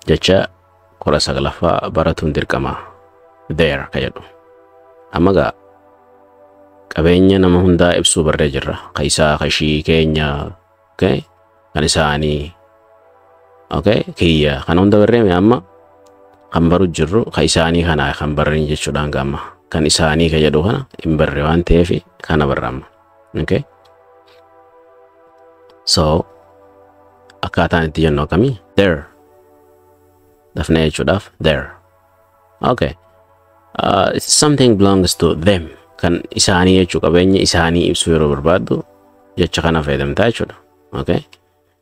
jecha kora saglaffaa baratuun dirqama there ka jedhu amma gaa qabeenya nama hundaa ibsuu barree jirra kaisaa kashii keenya okay kan isaanii okay kiyya kan hunda barreeme amma kan baru jirru kaisaanii kana kan barreen jechuudhaan gamma kan isaanii ka jedhu kana hin barre waan ta'eef kana barraama okay so akkaataan itti jennu akkamii there dafnee jechuudhaaf there okay something belongs to them kan isaanii jechuu qabeenya isaanii ibsuu yeroo barbaaddu jecha kana fayyadamtaa jechuudha okay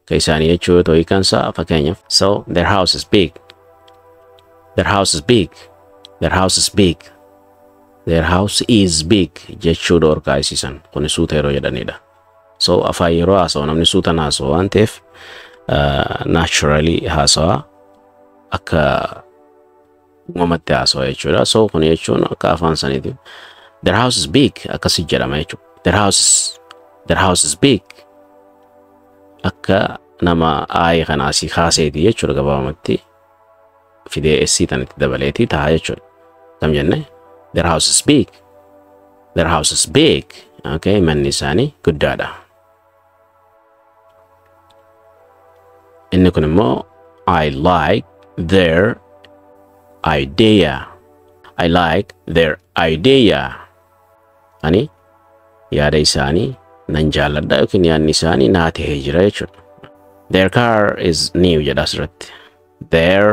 ka isaanii jechuu yoo ta'u kansa fakkeenyaaf so their house is big their house is big their house is big their house is big jechuu dorkaa isiisan kun suuta yeroo jedhanidha so afaan yeroo haasa'u namni suuta haasa'u waan ta'eef naturally haasawa akka uumamatti haasawa jechuudha so kun jechuun akka afaan saniiti their house is big akkasi jedhama jechuudha their house is big akka nama ayi kana asii kaaseeti jechuudha gabaabamatti fidee essii tanitti dabaleeti ta'a jechuudha kam jenne their house is big their house is big okay manni isaanii guddaadha inni kun immoo I like their idea I like their idea ani yaada isaanii nan jaalladha yookiin yaadni isaanii naa ta'ee jira jechuudha their car is new jedha asirratti their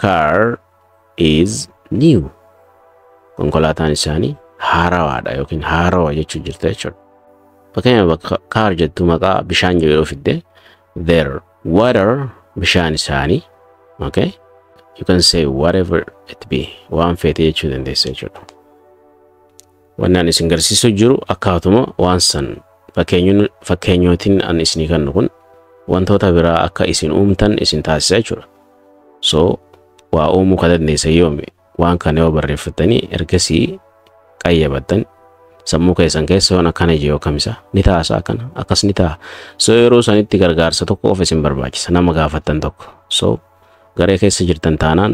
car is new konkolaataan isaanii haarawaadha yookiin haarawa jechuu jirta jechuudha fakkeenyaaf car jettu maqaa bishaan jedhu fidde their water bishaan isaanii okay you can say whatever it be waan feete jechuu dandeessa jechuudha wannan isin garsiisuu jiru akkaatuma waan san fakkeenyootiin an isinii kennu kun wantoota biraa akka isin uumtan isin taasisa jechuudha so waa uumuu ka dandeessa yoomi waan kana yoo barreeffatanii ergasii qayyabattan sammuu keessan keessa waan akkana jee kamisa ni taasa akkana akkas ni ta'a so yeroo sanitti gargaarsa tokko of isin barbaachisa nama gaafattan tokko so garee keessa jirtan taanaan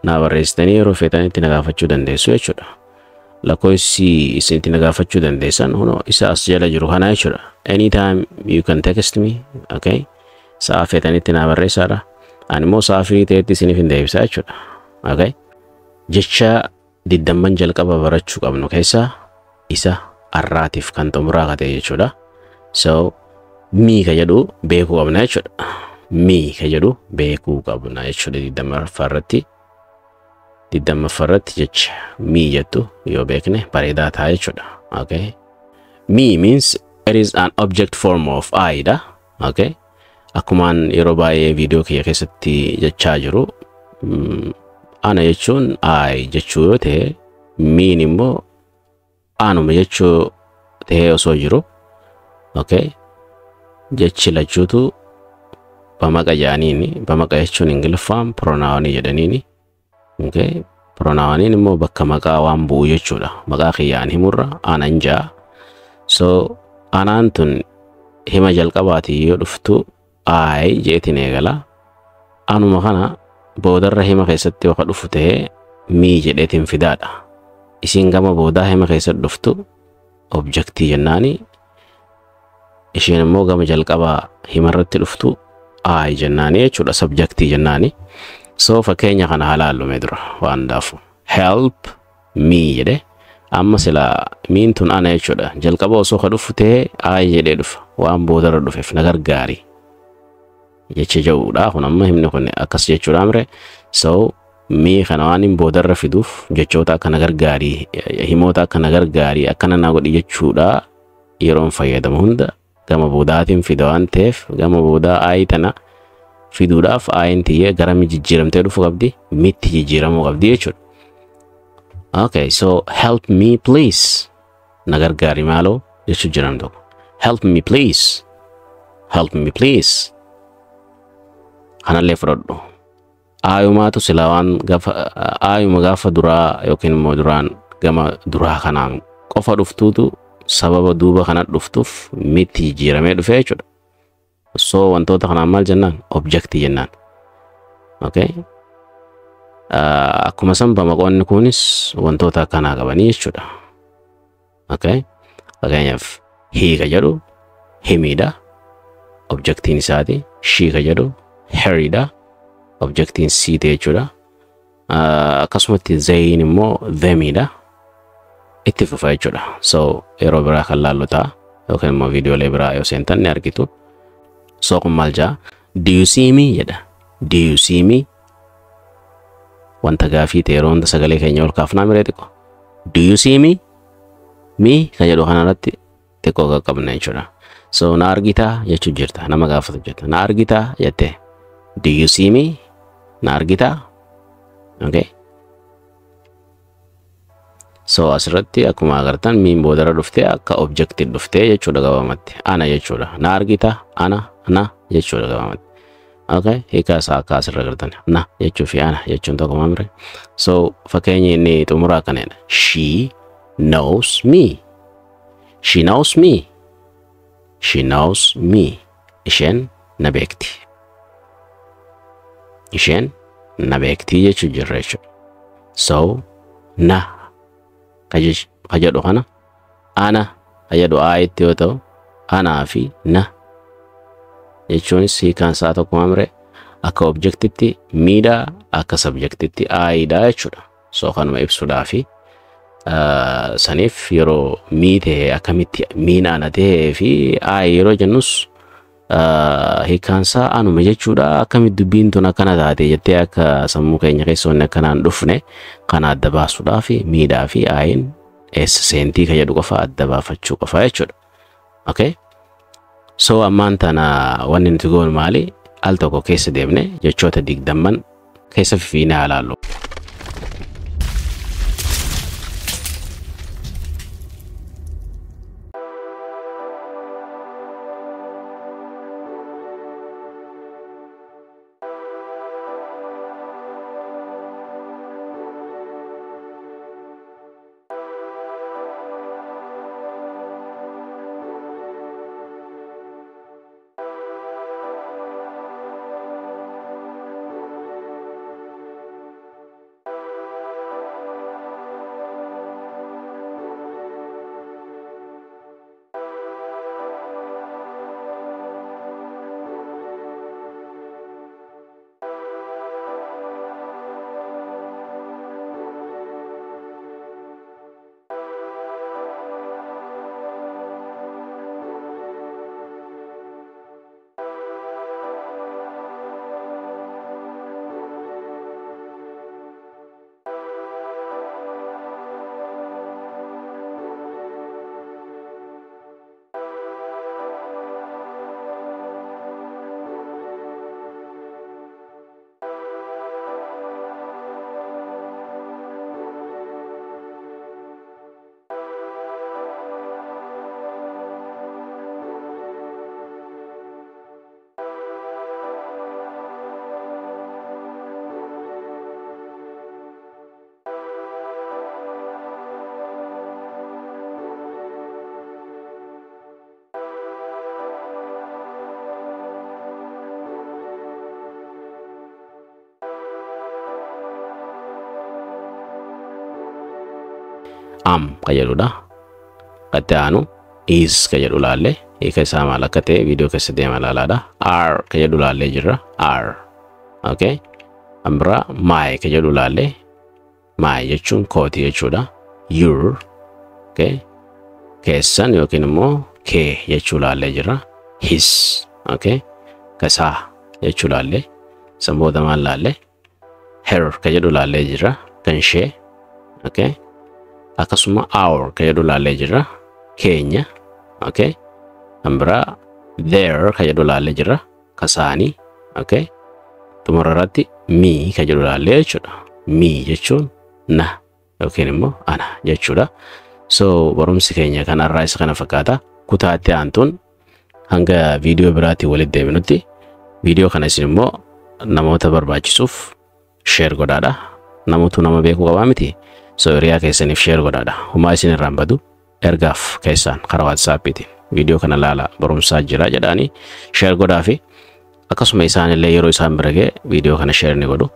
naa barreessitanii yeroo feetanitti na gaafachuu dandeessu jechuudha lakkoofsi isinti na gaafachuu dandeessan huno isa as jala jiru kana jechuudha anytime you can text me okay sa'a feetanitti na barreessaadha ani immoo sa'a firii ta'etti isiniif hin deebisaa jechuudha okay jecha diddamman jalqaba barachuu qabnu keessaa isa arraatiif kan xumuraa ka ta'e jechuudha so mii ka jedhu beekuu qabna jechuudha mii ka jedhu beekuu qabna jechuudha diddamaffarratti jecha mii jettu yoo beekne bareedaa ta'a jechuudha okay mii means it is an object form of I da okay akkumaan yeroo baay'ee viidiyoo kiyya keessatti jechaa jiru ana jechuun I jechuu yoo ta'e miin immoo anuma jechuu ta'e osoo jiru okay jechi lachuutu bamaqa jaaniini bamaqa jechuun Ingiliffaan pronounii jedhaniini okay pronounii immoo bakka maqaa waan bu'u jechuudha maqaa kiyyaan himurra anan jaa so anaan tun hima jalqabaati yoo dhuftu I jeetiin eegala anuma kana boodarra hima keessatti waxa dhufu ta'e mii jedheetiin fidaadha isin gama boodaa hima keessatti dhuftu objectii jennaani ishiin immoo gama jalqabaa himarratti dhuftu I jennaani jechuudha subjectii jennaani so fakkeenya kana halaallume dura waan daafu help me jedhe amma sila miin tun ana jechuudha jalqaba osoo ka dhufu ta'e I jedhee dhufa waan boodarra dhufeef na gargaari jecha ja'uudha kun amma himni kun akkas jechuudha amre so mii kana waan hin boodarra fiduuf jechoota akka na gargaari himoota akka na gargaari akkana na godhi jechuudha yeroon fayyadamu hunda gama boodaatiin fida waan ta'eef gama boodaa I tana fiduudhaaf I'n tiyye gara mi jijjiiramtee dhufu qabdi mitti jijjiiramuu qabdi jechuudha okay so help me please na gargaari maaloo jechuu jiran tokko help me please kanallee fudhadhu aayumaatu sila waan aayuma gaafa duraa yookiin immoo duraan gama duraa kanaan qofa dhuftuutu sababa duuba kana dhuftuuf mitti jijjiiramee dhufe jechuudha so wantoota kanaan maal jennaan objectii jennaan okay akkuma san bamaqoonni kunis wantoota akkanaa qabanii jechuudha. Okay? Fakkeenyaaf he ka jedhu himiidha. Objectiin isaati. She ka jedhu heriidha. Objectiin siite jechuudha. Akkasumatti zayin immoo themiidha. Itti fufa jechuudha. So yeroo biraa kan laallu ta'a yookiin immoo viidiyoolee biraa yoo seentan ni argitu. So kun maal jaa? Do you see me jedha. Do you see me? Wanta gaafii ta'e yeroo hunda sagalee keenya ol kaafnaa miree xiqqoo. Do you see me? Me kan jedhu kanarratti xiqqoo qaqqabna jechuudha. So na argitaa jechuu jirta. Nama gaafatu jirta. Na argitaa jette. Do you see me? Na argitaa? Okay. So asirratti akkuma agartan miin boodara dhuftee akka objective dhuftee jechuudha gabaabumatti. Ana jechuudha. Na argitaa? Ana, na jechuudha gabaabumatti. Okay, hiika isaa akka asirra agartan. Na jechuu fi ana jechuun tokko mamre. So fakkeenyi inni xumuraa kanadha. She knows me. She knows me. She knows me. Isheen na beekti. Isheen na beekti jechuu jirra jechuudha. So na ka jedhu kana ana ka jedhu aayitti yoo ta'u anaa fi na jechuunis hiikaan isaa tokko mamre akka objectitti miidhaa akka subjectitti aayidhaa jechuudha. So kanuma ibsuudhaa fi saniif yeroo miite akkamitti miinaana ta'ee fi aayi yeroo jennus hiikaan isaa anuma jechuudha. Akkamitti dubbiin tun akkana taate jettee akka sammuu keenya keessoonni akkanaan dhufne kana adda baasuudhaa fi miidhaa fi aayin eessa seentii ka jedhu qofa adda baafachuu qofa jechuudha. Okay? So ammaan tana wanni nuti goonu maali? Al tokko keessa deemne jechoota 20 keessa fifiinee ilaallu. Ka jedhudha. Itti aanu is ka jedhu laalle hiika isaa maal akka ta'e viidiyoo keessa deema laalaadha. R ka jedhu laallee jirra. R. Okay? Ambira my ka jedhu laalle my jechuun kooti jechuudha. Your. Okay? Keessan yookiin immoo kee jechuu laallee jirra. His. Okay? Kasaa jechuu laallee. Sanboota maal laalle? Her ka jedhu laallee jirra. Kan ishee. Okay? Akkasuma our ka jedhu laallee jirra. Keenya. Okay? Ambira there ka jedhu laallee jirra. Kasaanii. Okay? Xumurarratti me ka jedhu laallee jechuudha. Me jechuun na yookiin immoo ana jechuudha. So barumsi keenya kan irraa isa kana fakkaata. Kutaatti aantuun hanga viidiyoo biraatti walitti deebinutti viidiyoo kana isin immoo namoota barbaachisuuf share godhaadha. Namoota nama beekuu qabaa miti. So hiriyaa keessaniif share godhaadha. Humaa isin irraan badu ergaaf keessaan karaa WhatsAppiitiin viidiyoo kana laala barumsaa jira jedhaanii share godhaa fi akkasuma isaan illee yeroo isaan bira ga'e viidiyoo kana share ni godhu.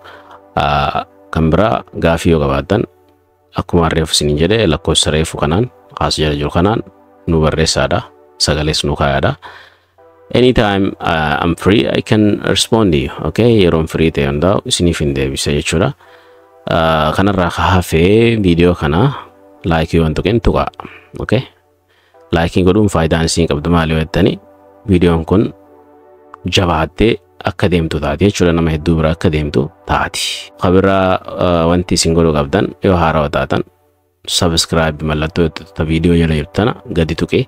kan biraa gaafii yoo qabaattan akkuma reefu isiniin jedhe lakkoofsa reefu kanaan as jala jiru kanaan nu barreessaadha sagalees nu kaayaadha. Anytime I'm free, I can respond to you. Okay, yeroon free ta'e hundaa isiniif hin deebisa jechuudha. Kanarraa hafee viidiyoo kana like yoo wantu kennu tuqa. Okay, like godhuun faayidaan isin qabdu maali yoo jettani viidiyoon kun jabaattee akka deemtu taati jechuudha, nama hedduu bira akka deemtu taati. Kabiraa wanti isin godhuu qabdan yoo haarawaa taatan subscribe mallattoo ta viidiyoo jala jirtana gadi tuqee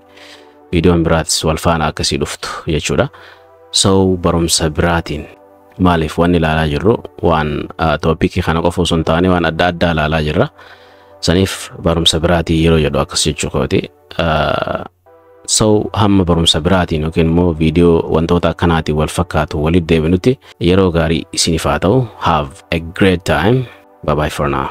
viidiyoon biraatis wal faana akkasii dhuftu jechuudha. So barumsa biraatiin maaliif wanni ilaalaa jirru waan toopikii kana qofa osoo hin taane waan adda addaa ilaalaa jirra. Saniif barumsa biraatii yeroo jedhu akkas jechuu kooti. So hamma barumsa biraatiin yookiin immoo viidiyoo wantoota akkanaatiin wal fakkaatu walitti deebinutti yeroo gaarii isiniif haa ta'u. Have a great time. Bye bye for now.